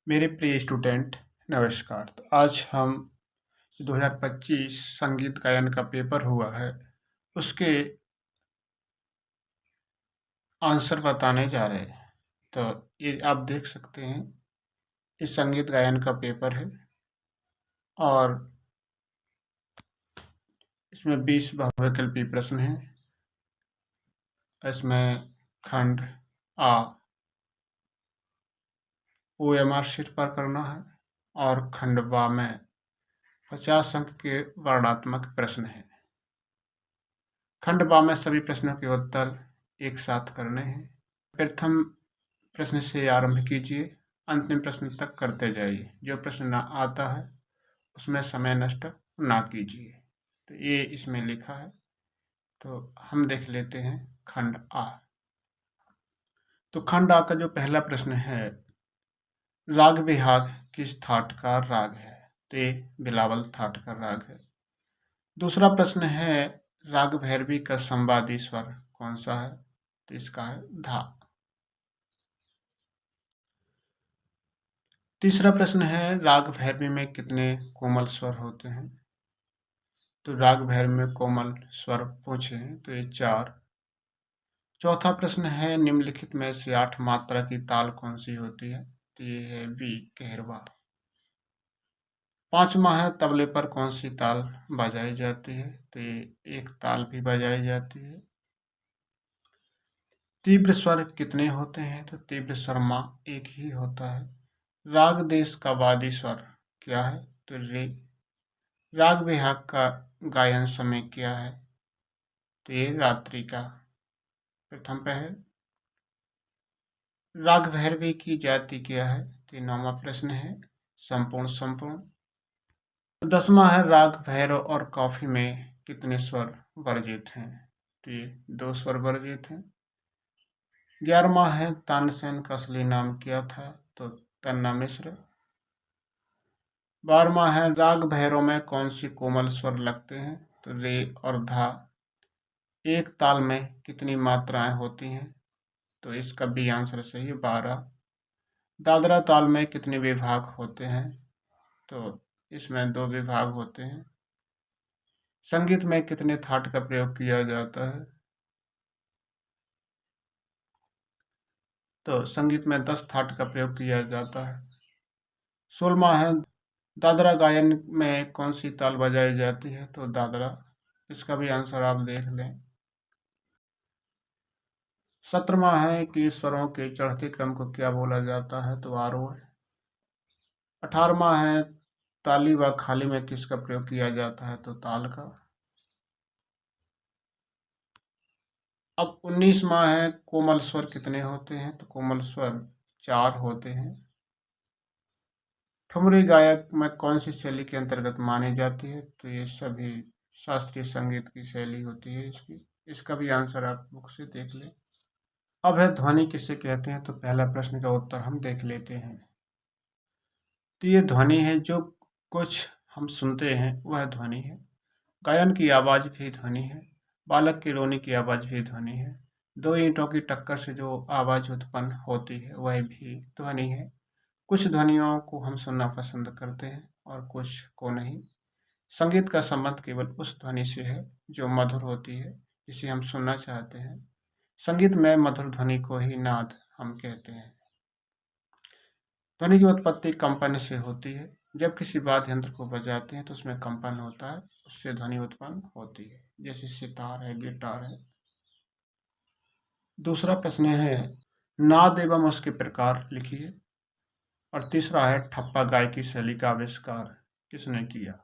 मेरे प्रिय स्टूडेंट, नमस्कार। तो आज हम 2025 संगीत गायन का पेपर हुआ है, उसके आंसर बताने जा रहे हैं। तो ये आप देख सकते हैं, ये संगीत गायन का पेपर है और इसमें 20 बहुविकल्पीय प्रश्न हैं। इसमें खंड आ OMR शीट पर करना है और खंड बा में 50 अंक के वर्णनात्मक प्रश्न हैं। खंड बा में सभी प्रश्नों के उत्तर एक साथ करने हैं। प्रथम प्रश्न से आरंभ कीजिए, अंतिम प्रश्न तक करते जाइए। जो प्रश्न ना आता है उसमें समय नष्ट ना कीजिए। तो ये इसमें लिखा है। तो हम देख लेते हैं खंड आ। तो खंड आ का जो पहला प्रश्न है, राग विहाग किस थाट का राग है? तो ये बिलावल थाट का राग है। दूसरा प्रश्न है, राग भैरवी का संवादी स्वर कौन सा है? तो इसका है धा। तीसरा प्रश्न है, राग भैरवी में कितने कोमल स्वर होते हैं? तो राग भैरवी में कोमल स्वर पूछे हैं तो ये 4। चौथा प्रश्न है, निम्नलिखित में से 8 मात्रा की ताल कौन सी होती है? तो ये है बी कहरवा। पांचवा है, तबले पर कौन सी ताल बजाई जाती है? तो ये एक ताल भी बजाई जाती है। तीव्र स्वर कितने होते हैं? तो तीव्र स्वर माँ एक ही होता है। राग देश का वादी स्वर क्या है? तो रे। राग विहाग का गायन समय क्या है? तो ये रात्रि का प्रथम पहर। राग भैरवी की जाति क्या है? तो ये 9वां प्रश्न है, संपूर्ण संपूर्ण। 10वां है, राग भैरव और कॉफी में कितने स्वर वर्जित हैं? तो ये 2 स्वर वर्जित हैं। 11वां है, तानसेन का असली नाम क्या था? तो तन्ना मिश्र। 12वां है, राग भैरव में कौन सी कोमल स्वर लगते हैं? तो रे और धा। एक ताल में कितनी मात्राएं होती हैं? तो इसका बी आंसर सही है, 12। दादरा ताल में कितने विभाग होते हैं? तो इसमें 2 विभाग होते हैं। संगीत में कितने थाट का प्रयोग किया जाता है? तो संगीत में 10 थाट का प्रयोग किया जाता है। 16वां है, दादरा गायन में कौन सी ताल बजाई जाती है? तो दादरा। इसका भी आंसर आप देख लें। 17वां है कि स्वरों के चढ़ते क्रम को क्या बोला जाता है? तो आरोह। 18वां है, ताली व खाली में किसका प्रयोग किया जाता है? तो ताल का। अब 19वां है, कोमल स्वर कितने होते हैं? तो कोमल स्वर 4 होते हैं। ठुमरी गायक में कौन सी शैली के अंतर्गत मानी जाती है? तो ये सभी शास्त्रीय संगीत की शैली होती है इसकी। इसका भी आंसर आप बुक से देख लें। अब है, ध्वनि किसे कहते हैं? तो पहला प्रश्न का उत्तर हम देख लेते हैं। तो ये ध्वनि है, जो कुछ हम सुनते हैं वह ध्वनि है। गायन की आवाज़ भी ध्वनि है। बालक की रोने की आवाज़ भी ध्वनि है। 2 ईंटों की टक्कर से जो आवाज़ उत्पन्न होती है वह भी ध्वनि है। कुछ ध्वनियों को हम सुनना पसंद करते हैं और कुछ को नहीं। संगीत का संबंध केवल उस ध्वनि से है जो मधुर होती है, जिसे हम सुनना चाहते हैं। संगीत में मधुर ध्वनि को ही नाद हम कहते हैं। ध्वनि की उत्पत्ति कंपन से होती है। जब किसी वाद्य यंत्र को बजाते हैं तो उसमें कंपन होता है, उससे ध्वनि उत्पन्न होती है, जैसे सितार है, गिटार है। दूसरा प्रश्न है, नाद एवं उसके प्रकार लिखिए। और तीसरा है, ठप्पा गायकी शैली का आविष्कार किसने किया?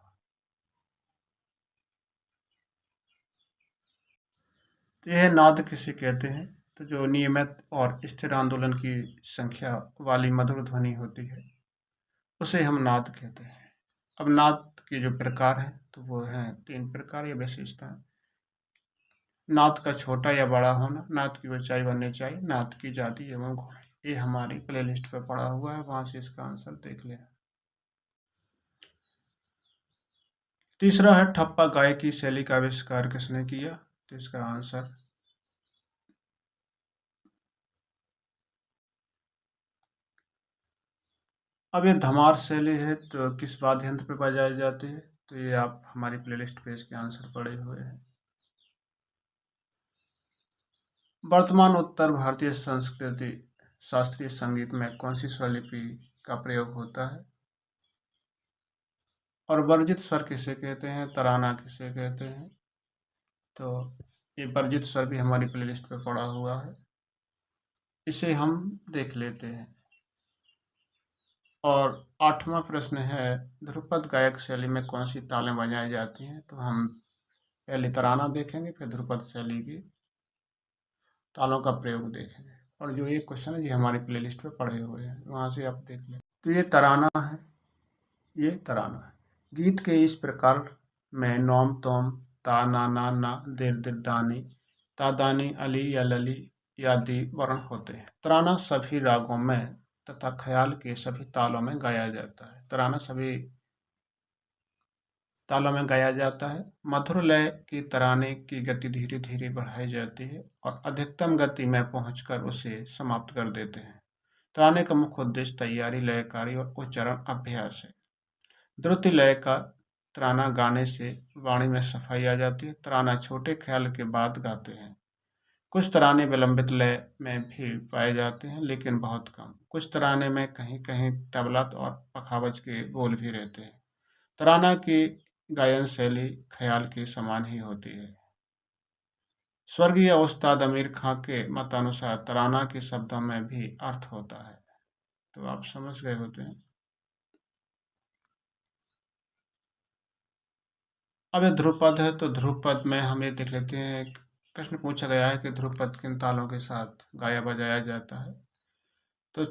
तो यह नाद किसे कहते हैं? तो जो नियमित और स्थिर आंदोलन की संख्या वाली मधुर ध्वनि होती है उसे हम नाद कहते हैं। अब नाद के जो प्रकार हैं तो वो हैं 3 प्रकार या विशेषताएं। नाद का छोटा या बड़ा होना, नाद की ऊंचाई व निचाई, नाद की जाति एवं गुण। ये हमारी प्लेलिस्ट पे पड़ा हुआ है, वहां से इसका आंसर देख लें। तीसरा है, ठप्पा गायकी शैली का आविष्कार किसने किया? तो इसका आंसर अब ये धमार शैली है तो किस वाद्य यंत्र पे बजाई जाती है, तो ये आप हमारी प्लेलिस्ट पे इसके आंसर पड़े हुए हैं। वर्तमान उत्तर भारतीय संस्कृति शास्त्रीय संगीत में कौन सी स्वरलिपि का प्रयोग होता है? और वर्जित स्वर किसे कहते हैं, तराना किसे कहते हैं? तो ये वर्जित स्वर भी हमारी प्लेलिस्ट पे पड़ा हुआ है, इसे हम देख लेते हैं। और 8वां प्रश्न है, ध्रुपद गायक शैली में कौन सी तालें बजाई जाती हैं? तो हम पहले तराना देखेंगे, फिर ध्रुपद शैली की तालों का प्रयोग देखेंगे। और जो ये क्वेश्चन है ये हमारी प्लेलिस्ट पे पड़े हुए हैं, वहाँ से आप देख लें। तो ये तराना है, ये तराना है। गीत के इस प्रकार में नोम तोम ता ना ना ना दिर दिर दानी ता दानी अली या लली आदि वर्ण होते हैं। तराना सभी रागों में तथा ख्याल के सभी तालों में गाया जाता है। तराना सभी तालों में गाया जाता है। मधुर लय की तराने की गति धीरे धीरे बढ़ाई जाती है और अधिकतम गति में पहुंचकर उसे समाप्त कर देते हैं। तराने का मुख्य उद्देश्य तैयारी, लयकारी और उच्चारण अभ्यास है। द्रुत लय का तराना गाने से वाणी में सफाई आ जाती है। तराना छोटे ख्याल के बाद गाते हैं। कुछ तराने विलंबित लय में भी पाए जाते हैं, लेकिन बहुत कम। कुछ तराने में कहीं कहीं तबला और पखावज के बोल भी रहते हैं। तराना की गायन शैली ख्याल के समान ही होती है। स्वर्गीय उस्ताद आमिर खां के मतानुसार तराना के शब्दों में भी अर्थ होता है। तो आप समझ गए होते हैं। अब ये ध्रुपद है, तो ध्रुपद में हम ये देख लेते हैं। एक प्रश्न पूछा गया है कि ध्रुपद किन तालों के साथ गाया बजाया जाता है। तो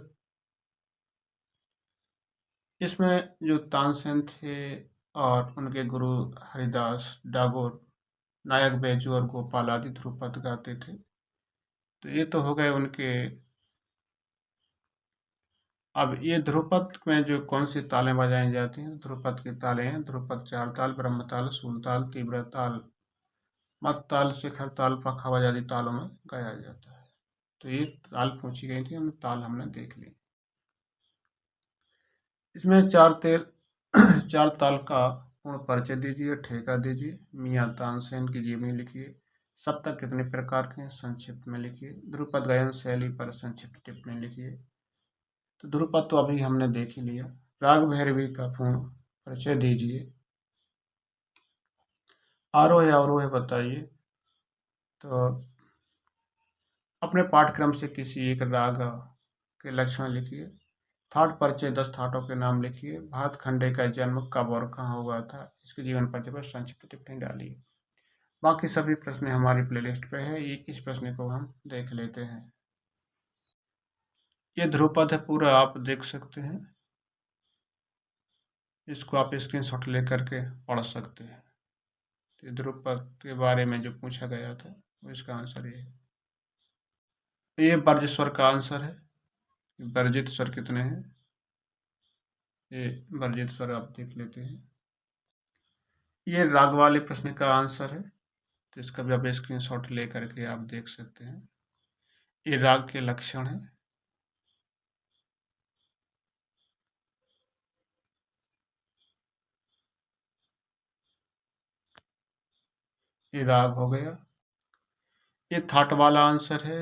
इसमें जो तानसेन थे और उनके गुरु हरिदास डागोर, नायक बैजू और गोपाल आदि ध्रुपद गाते थे। तो ये तो हो गए उनके। अब ये ध्रुपद में जो कौन सी तालें बजाई जाती हैं? ध्रुपद की तालें हैं ध्रुपद चार ताल, ब्रह्म ताल, सूल ताल, तीव्र ताल, मत ताल, शिखर ताल, पखावज आदि तालों में गाया जाता है। तो ये ताल पूछी गई थी, हम ताल हमने देख ली। इसमें चार तेल चार ताल का पूर्ण परिचय दीजिए, ठेका दीजिए। मियाँ तानसेन की जीवनी लिखिए। सप्तक कितने प्रकार के हैं, संक्षिप्त में लिखिए। ध्रुपद गायन शैली पर संक्षिप्त टिप्पणी लिखिए। तो ध्रुपद तो अभी हमने देख ही लिया। राग भैरवी का पूर्ण परिचय दीजिए। आरोह या अवरोह बताइए। तो अपने पाठ्यक्रम से किसी एक राग के लक्षण लिखिए। थाट परिचय 10 थाटों के नाम लिखिए। भात खंडे का जन्म कब और कहाँ हुआ था, इसके जीवन परिचय पर संक्षिप्त टिप्पणी डालिए। बाकी सभी प्रश्न हमारी प्लेलिस्ट पे है, ये इस प्रश्न को हम देख लेते हैं। ये ध्रुपद है, पूरा आप देख सकते हैं। इसको आप स्क्रीनशॉट लेकर के पढ़ सकते हैं। तो ध्रुपद के बारे में जो पूछा गया था वो इसका आंसर ये है। ये वर्ज्य स्वर का आंसर है। वर्जित स्वर कितने हैं? ये वर्जित स्वर आप देख लेते हैं। ये राग वाले प्रश्न का आंसर है, तो इसका भी आप स्क्रीनशॉट ले करके आप देख सकते हैं। ये राग के लक्षण है। ये राग हो गया। ये थाट वाला आंसर है,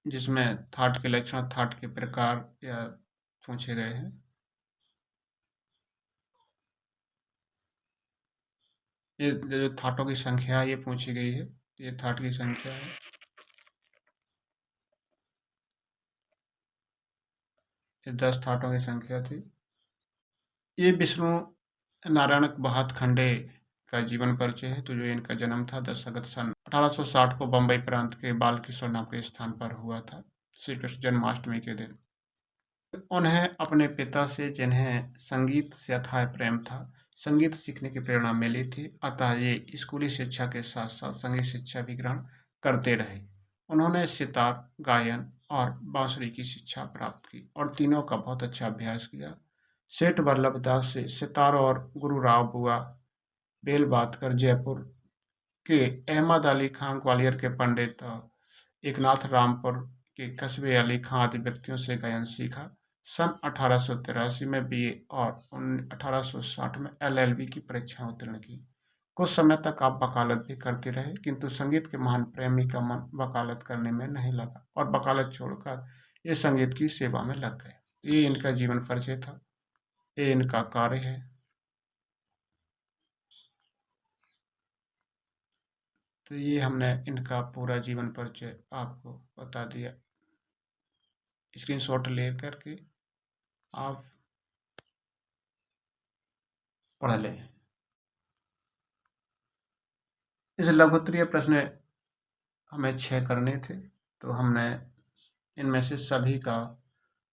जिसमें थाट के लक्षण, थाट के प्रकार या पूछे गए हैं। ये जो थाटों की संख्या है ये पूछी गई है, ये थाट की संख्या है। ये 10 थाटों की संख्या थी। ये विष्णु नारायण भातखंडे का जीवन परिचय है। तो जो इनका जन्म था 10 अगस्त सन 1860 को बम्बई प्रांत के बाल किशोर नाम के स्थान पर हुआ था, श्री कृष्ण जन्माष्टमी के दिन। उन्हें अपने पिता से, जिन्हें संगीत से अथाह प्रेम था, संगीत सीखने की प्रेरणा मिली थी, अतः ये स्कूली शिक्षा के साथ साथ संगीत शिक्षा भी ग्रहण करते रहे। उन्होंने सितार, गायन और बांसुरी की शिक्षा प्राप्त की और तीनों का बहुत अच्छा अभ्यास किया। सेठ वल्लभ दास से सितार और गुरु राव बुआ बेलबातकर जयपुर के, अहमद अली खां ग्वालियर के पंडित एकनाथ रामपुर के कस्बे अली खां आदि व्यक्तियों से गायन सीखा। सन 1883 में बीए और 1860 में एलएलबी की परीक्षा उत्तीर्ण की। कुछ समय तक आप वकालत भी करते रहे, किंतु संगीत के महान प्रेमी का मन वकालत करने में नहीं लगा और वकालत छोड़कर ये संगीत की सेवा में लग गए। ये इनका जीवन परिचय था, ये इनका कार्य है। तो ये हमने इनका पूरा जीवन परिचय आपको बता दिया। स्क्रीनशॉट ले करके आप पढ़ लें। इस लघुत्तरीय प्रश्न हमें 6 करने थे, तो हमने इनमें से सभी का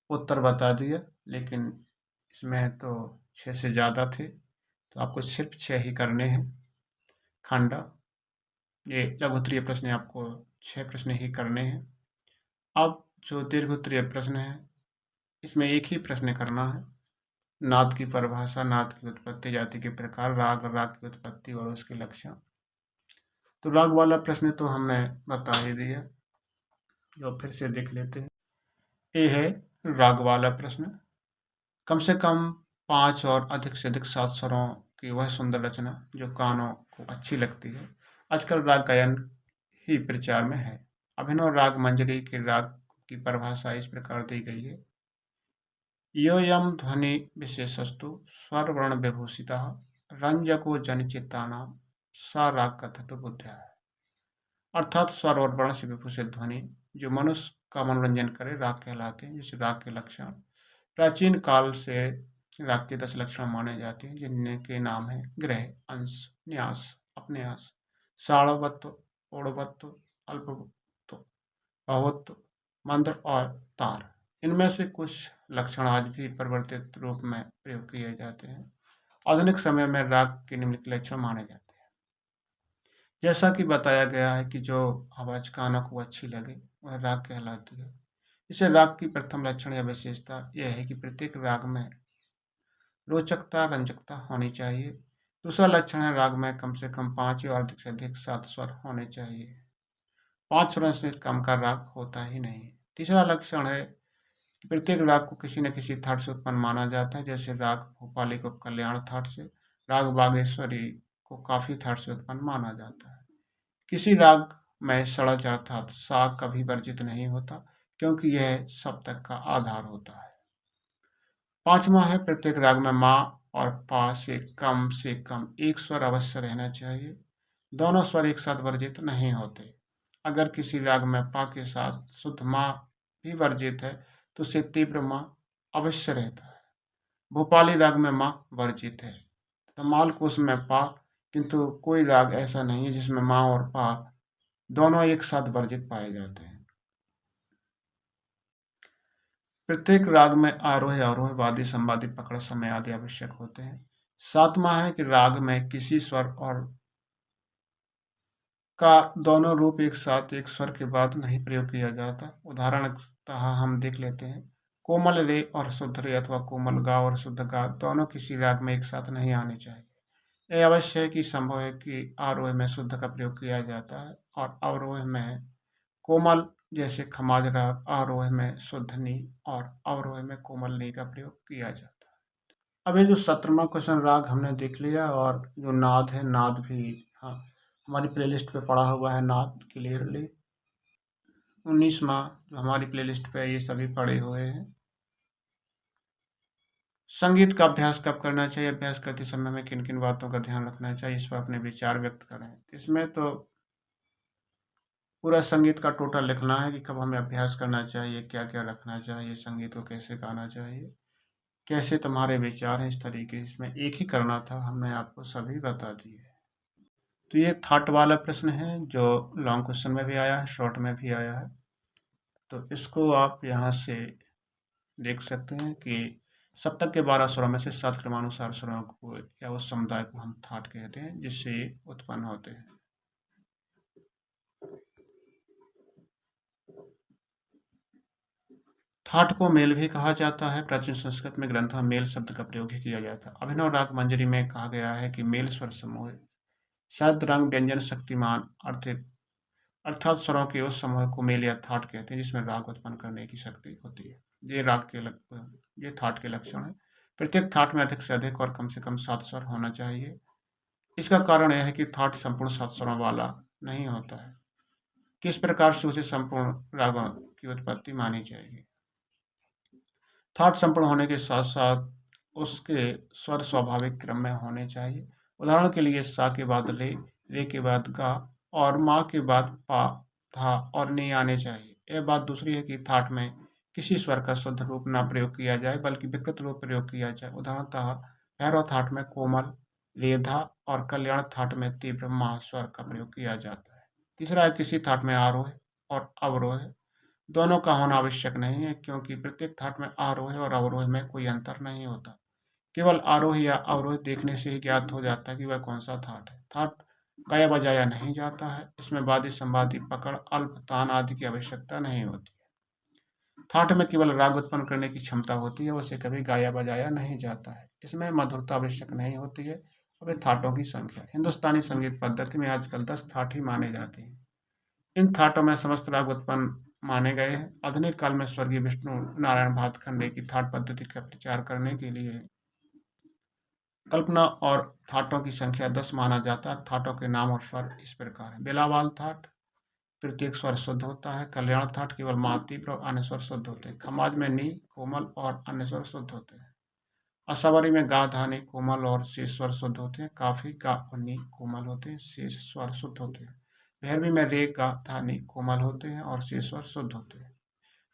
उत्तर बता दिया, लेकिन इसमें तो 6 से ज़्यादा थे, तो आपको सिर्फ 6 ही करने हैं। खंड ये लघुत्तरीय प्रश्न आपको 6 प्रश्न ही करने हैं। अब जो दीर्घोत्तरीय प्रश्न है, इसमें एक ही प्रश्न करना है। नाद की परिभाषा, नाद की उत्पत्ति, जाति के प्रकार, राग, राग की उत्पत्ति और उसके लक्षण। तो राग वाला प्रश्न तो हमने बता ही दिया, जो फिर से देख लेते हैं। ये है राग वाला प्रश्न। कम से कम 5 और अधिक से अधिक 7 स्वरों की वह सुंदर रचना जो कानों को अच्छी लगती है। आजकल राग गायन ही प्रचार में है। अभिनव राग मंजरी के राग की परिभाषा इस प्रकार दी गई है। योऽयं ध्वनि विशेषस्तु स्वर वर्ण विभूषितः रंजको जनचित्तानां सा राग कथतु बुद्ध्या। अर्थात स्वर और वर्ण से विभूषित ध्वनि जो मनुष्य का मनोरंजन करे राग कहलाते हैं। जैसे राग के लक्षण, प्राचीन काल से राग के 10 लक्षण माने जाते हैं, जिनके नाम है ग्रह, अंश, न्यास, अपन्यास, साड़वत्व, ओड़वत्व, अल्पत्व, भावत्व, मंत्र और तार। इनमें से कुछ लक्षण आज भी परिवर्तित रूप में प्रयोग किए जाते हैं। आधुनिक समय में राग के निम्नलिखित लक्षण माने जाते हैं। जैसा कि बताया गया है कि जो आवाज कानों को अच्छी लगे वह राग कहलाती है। इसे राग की प्रथम लक्षण या विशेषता यह है कि प्रत्येक राग में रोचकता, रंजकता होनी चाहिए। दूसरा लक्षण है राग में कम से कम 5 और अधिक से अधिक 7 स्वर होने चाहिए। 5 स्वरों से कम का राग होता ही नहीं। तीसरा लक्षण है कि प्रत्येक राग को किसी न किसी थाट से उत्पन्न माना जाता है। जैसे राग भोपाली को कल्याण थाट से, राग बागेश्वरी को काफी थाट से उत्पन्न माना जाता है। किसी राग में षड्ज अर्थात सा कभी वर्जित नहीं होता, क्योंकि यह सप्तक का आधार होता है। 5वां है प्रत्येक राग में मा और पा से कम एक स्वर अवश्य रहना चाहिए। दोनों स्वर एक साथ वर्जित नहीं होते। अगर किसी राग में पा के साथ शुद्ध मा भी वर्जित है तो उसे तीव्र मा अवश्य रहता है। भोपाली राग में मा वर्जित है तथा मालकुश में पा, किंतु कोई राग ऐसा नहीं है जिसमें मा और पा दोनों एक साथ वर्जित पाए जाते हैं। प्रत्येक राग में आरोह, अवरोह, वादी, संवादी, पकड़, समय आदि आवश्यक होते हैं। 7वां है कि राग में किसी स्वर और का दोनों रूप एक साथ एक स्वर के बाद नहीं प्रयोग किया जाता। उदाहरणतः हम देख लेते हैं, कोमल रे और शुद्ध रे अथवा कोमल गा और शुद्ध गा दोनों किसी राग में एक साथ नहीं आने चाहिए। यह अवश्य है कि संभव है कि आरोह में शुद्ध का प्रयोग किया जाता है और अवरोह में कोमल, जैसे खमाज राग, आरोह में शुद्ध नी और अवरोह में कोमल नी का प्रयोग किया जाता है। अब ये जो 17वां क्वेश्चन राग हमने देख लिया, और जो नाद है, नाद भी हाँ हमारी प्लेलिस्ट पे पड़ा हुआ है नाद क्लियरली। 19वां जो हमारी प्लेलिस्ट पे ये सभी पड़े हुए हैं। संगीत का अभ्यास कब करना चाहिए, अभ्यास करते समय में किन किन बातों का ध्यान रखना चाहिए, इस पर अपने विचार व्यक्त करें। इसमें तो पूरा संगीत का टोटल लिखना है कि कब हमें अभ्यास करना चाहिए, क्या क्या रखना चाहिए, संगीत को कैसे गाना चाहिए, कैसे तुम्हारे विचार हैं, इस तरीके से इसमें एक ही करना था, हमने आपको सभी बता दिए। तो ये थॉट वाला प्रश्न है जो लॉन्ग क्वेश्चन में भी आया है, शॉर्ट में भी आया है। तो इसको आप यहाँ से देख सकते हैं कि सप्तक के 12 स्वरों में से 7 क्रमानुसार स्वरों को या उस समुदाय को हम थाट कहते हैं जिससे उत्पन्न होते हैं। थाट को मेल भी कहा जाता है। प्राचीन संस्कृत में ग्रंथों में मेल शब्द का प्रयोग ही किया जाता है। अभिनव राग मंजरी में कहा गया है कि मेल स्वर समूह शब्द, रंग, व्यंजन, शक्तिमान अर्थात स्वरों के उस समूह को मेल या थाट कहते हैं जिसमें राग उत्पन्न करने की शक्ति होती है। ये राग के ये थाट के लक्षण है। प्रत्येक थाट में अधिक से अधिक और कम से कम 7 स्वर होना चाहिए। इसका कारण यह है कि थाट संपूर्ण 7 स्वरों वाला नहीं होता है। किस प्रकार से उसे संपूर्ण रागों की उत्पत्ति मानी जाएगी? थाट संपूर्ण होने के साथ-साथ उसके स्वर स्वाभाविक क्रम में होने चाहिए। उदाहरण के लिए सा के बाद रे के बाद गा और मा के बाद पा, धा और नी आने चाहिए। यह बात दूसरी है कि थाट में किसी स्वर का शुद्ध रूप ना प्रयोग किया जाए बल्कि विकृत रूप प्रयोग किया जाए। उदाहरणतः भैरव थाट में कोमल, रेधा और कल्याण थाट में तीव्र मा स्वर का प्रयोग किया जाता है। तीसरा है किसी थाट में आरोह और अवरोह दोनों का होना आवश्यक नहीं है क्योंकि प्रत्येक थाट में आरोह और अवरोह में कोई अंतर नहीं होता। केवल आरोह या अवरोह देखने से ही ज्ञात हो जाता है कि वह कौन सा थाट है। थाट गाया बजाया नहीं जाता है। इसमें वादी संवादी पकड़ अल्प तान आदि की आवश्यकता नहीं होती। थाट में केवल राग उत्पन्न करने की क्षमता होती है, उसे कभी गाया बजाया नहीं जाता है। इसमें मधुरता आवश्यक नहीं होती है। अब ये थाटों की संख्या हिंदुस्तानी संगीत पद्धति में आजकल 10 थाट ही माने जाते हैं। इन थाटों में समस्त राग उत्पन्न माने गए हैं। आधुनिक काल में स्वर्गीय विष्णु नारायण भातखंडे की थाट पद्धति का प्रचार करने के लिए कल्पना और थाटों की संख्या 10 माना जाता है। थाटों के नाम और स्वर इस प्रकार हैं। बेलावाल थाट प्रत्येक स्वर शुद्ध होता है। कल्याण थाट केवल मातीव्र और अन्य स्वर शुद्ध होते हैं। खमाज में नी, कोमल और अन्य स्वर शुद्ध होते हैं। असावरी में गा, धा, नी, कोमल और शेष स्वर शुद्ध होते हैं। काफी गा और नी कोमल होते हैं, शेष स्वर शुद्ध होते हैं। भैरवी में रे, गा, धा, नी कोमल होते हैं और शेष स्वर शुद्ध होते हैं।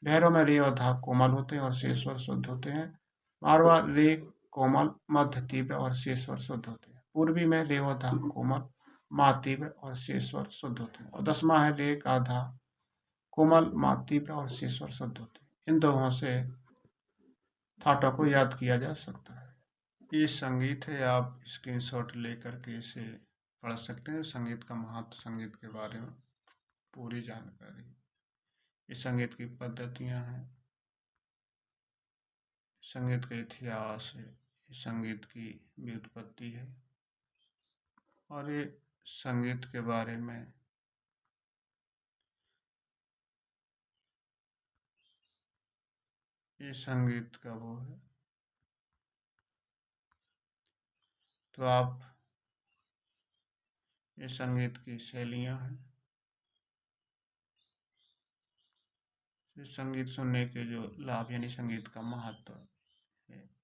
भैरव में रे और धा कोमल होते हैं और शेष स्वर शुद्ध होते हैं। मारवा रे कोमल, मध्य तीव्र और शेष स्वर शुद्ध होते हैं। पूर्वी में रे और धा कोमल, मा तीव्र और शेष स्वर शुद्ध होते हैं। और दसवां है रे, गा, धा कोमल, मा तीव्र और शेष स्वर शुद्ध होते हैं। इन दोनों से थाटों को याद किया जा सकता है। ये संगीत है, आप स्क्रीनशॉट लेकर के इसे पढ़ सकते हैं। संगीत का महत्व, संगीत के बारे में पूरी जानकारी। ये संगीत की पद्धतियाँ हैं, संगीत का इतिहास है, ये संगीत की व्युत्पत्ति है और ये संगीत के बारे में ये संगीत का वो है। तो आप ये संगीत की शैलियाँ हैं। ये संगीत सुनने के जो लाभ यानी संगीत का महत्व है,